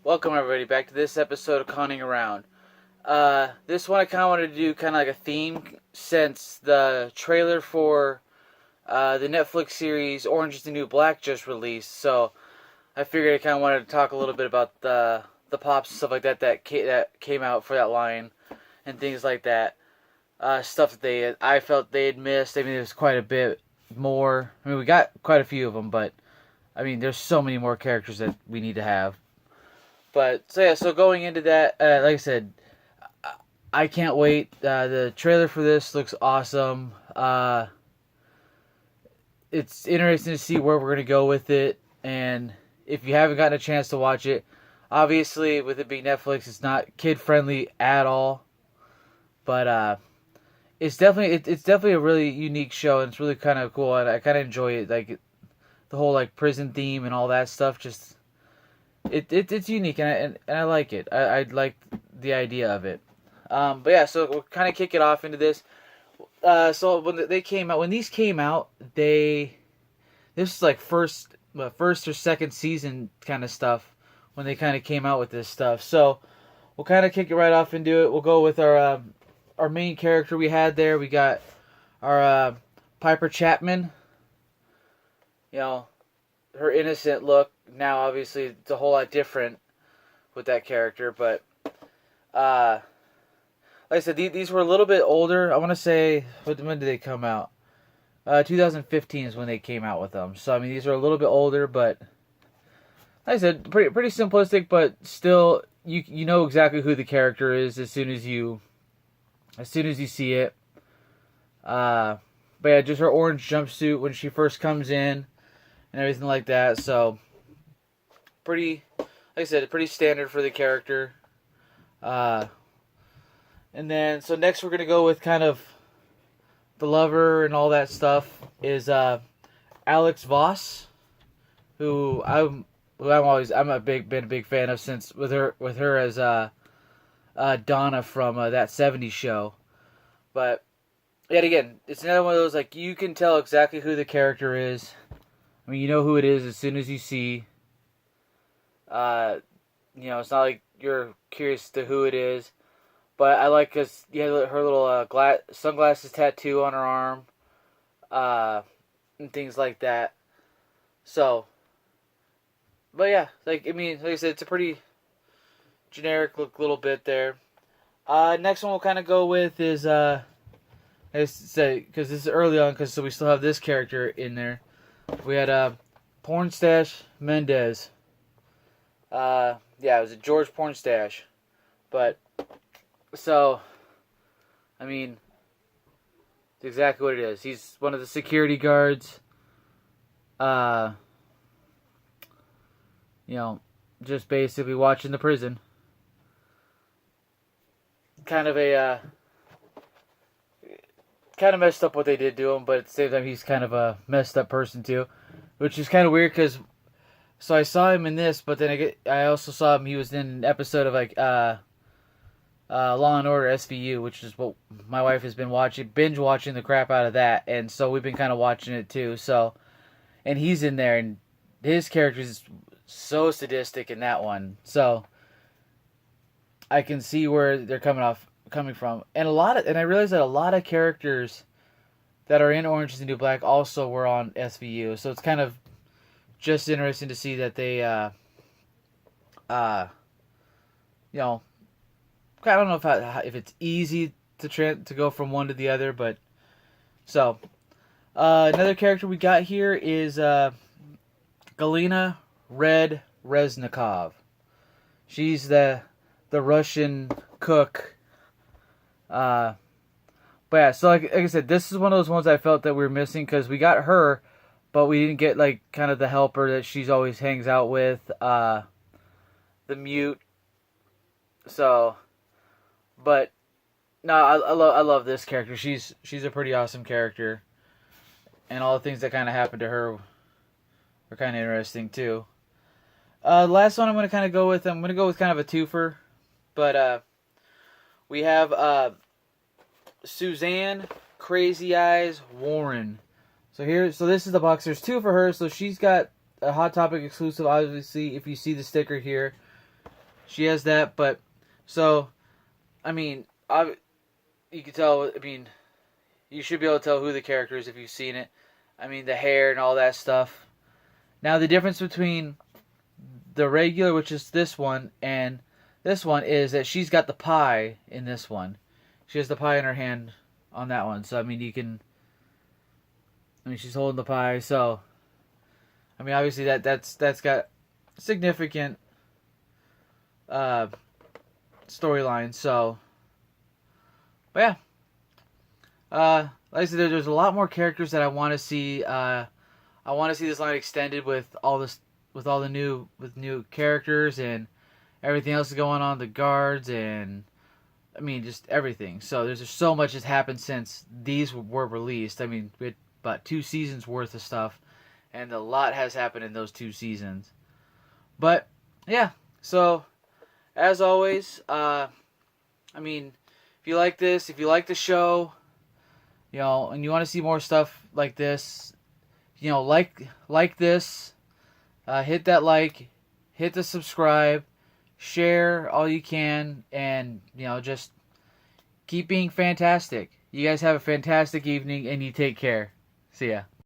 Welcome everybody back to this episode of Conning Around. This one I kind of wanted to do kind of like a theme since the trailer for the Netflix series Orange is the New Black just released. So I figured I kind of wanted to talk a little bit about the pops and stuff like that came out for that line and things like that. Stuff that I felt they had missed. I mean, there's quite a bit more. I mean, we got quite a few of them, but I mean, there's so many more characters that we need to have. But so going into that, like I said, I can't wait. The trailer for this looks awesome. It's interesting to see where we're gonna go with it. And if you haven't gotten a chance to watch it, obviously with it being Netflix, it's not kid friendly at all. But it's definitely a really unique show, and it's really kind of cool. And I kind of enjoy it, like the whole like prison theme and all that stuff. Just it's unique, and I like it. I like the idea of it. But yeah, so we'll kind of kick it off into this. So when these came out, this is like first or second season kind of stuff when they kind of came out with this stuff. So we'll kind of kick it right off into it. We'll go with our main character we had there. We got our Piper Chapman. You know, her innocent look. Now, obviously, it's a whole lot different with that character, but like I said, these were a little bit older. I want to say, when did they come out? 2015 is when they came out with them. So I mean, these are a little bit older, but like I said, pretty simplistic, but still, you know exactly who the character is as soon as you see it. But yeah, just her orange jumpsuit when she first comes in and everything like that. So pretty, like I said, pretty standard for the character. And then, so next we're going to go with kind of the lover and all that stuff is Alex Voss, who I'm been a big fan of since with her as Donna from that '70s show. But yet again, it's another one of those, like, you can tell exactly who the character is. I mean, you know who it is as soon as you see. It's not like you're curious to who it is. But I like because you had her little sunglasses tattoo on her arm, and things like that. So, but yeah, like I said, it's a pretty generic little bit there. Next one we'll kind of go with is because this is early on, so we still have this character in there. We had Pornstache Mendez. Yeah, it was a George Pornstache, but. So, I mean, it's exactly what it is. He's one of the security guards. Just basically watching the prison. Kind of messed up what they did to him, but at the same time, he's kind of a messed up person too, which is kind of weird because. So I saw him in this, but then I also saw him. He was in an episode of Law and Order SVU, which is what my wife has been binge watching the crap out of that, and so we've been kind of watching it too. So, and he's in there, and his character is so sadistic in that one. So, I can see where they're coming from, and I realized that a lot of characters that are in Orange is the New Black also were on SVU. So it's kind of just interesting to see that they, I don't know if it's easy to go from one to the other, but so another character we got here is Galina Red Reznikov. She's the Russian cook. But yeah, so like I said, this is one of those ones I felt that we were missing because we got her, but we didn't get like kind of the helper that she's always hangs out with, the mute. So. But no, I love this character. She's a pretty awesome character, and all the things that kind of happened to her are kind of interesting too. Last one I'm going to kind of go with. I'm going to go with kind of a twofer, but we have Suzanne Crazy Eyes Warren. So this is the box. There's two for her. So she's got a Hot Topic exclusive. Obviously, if you see the sticker here, She has that, but so I mean, you can tell. I mean, you should be able to tell who the character is if you've seen it. I mean, the hair and all that stuff. Now, the difference between the regular, which is this one, and this one is that she's got the pie in this one. She has the pie in her hand on that one. So, I mean, you can. I mean, she's holding the pie. So, I mean, obviously that's got significant storyline. So, but yeah. Like I said, there's a lot more characters that I want to see. I want to see this line extended with all the new characters and everything else going on, the guards and I mean just everything. So there's just so much has happened since these were released. I mean, we had about 2 seasons worth of stuff, and a lot has happened in those 2 seasons. But yeah, so as always, I mean, if you like this, if you like the show, you know, and you want to see more stuff like this, you know, like this, hit that like, hit the subscribe, share all you can, and you know, just keep being fantastic. You guys have a fantastic evening, and you take care. See ya.